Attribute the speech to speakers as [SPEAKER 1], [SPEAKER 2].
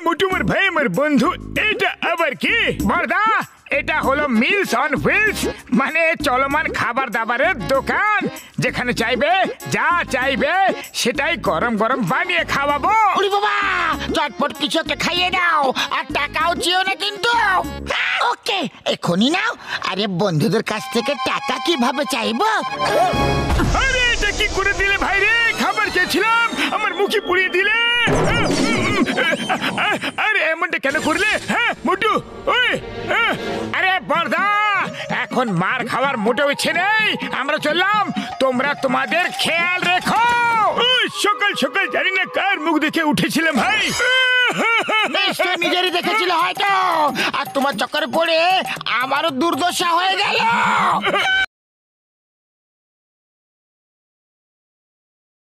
[SPEAKER 1] মোটু আমার ভাই আমার বন্ধু, এটা আবার কি? বড়দা, এটা হলো মিলস অন হুইলস, মানে চলমান খাবার দাবারের দোকান। যেখানে চাইবে যা চাইবে সেটাই গরম গরম বানিয়ে খাওয়াবো।
[SPEAKER 2] ওরে বাবা, চটপট কিছু একটা খাইয়ে দাও, আর টাকাও চেও না কিন্তু। ওকে, এখনই নাও। আরে বন্ধুদের কাছ থেকে টাকা কিভাবে চাইবো?
[SPEAKER 1] আরে এটা কি করে দিলে ভাই রে? খাবার চেয়েছিলাম, আমার মুখে পুড়িয়ে দিলে। আরে এমনটা কেন করলে? হ্যাঁ মোটু, ওই আরে বড়দা, এখন মার খাওয়ার মোটেও ইচ্ছে নেই। আমরা চললাম, তোমরা তোমাদের খেয়াল রেখো। সকাল সকাল জানি না কার মুখ দেখে উঠেছিলাম ভাই।
[SPEAKER 2] নিশ্চয় নিজেরই দেখেছিল হয়তো, আর তোমার চক্করে পড়ে আমারও দুর্দশা হয়ে গেল।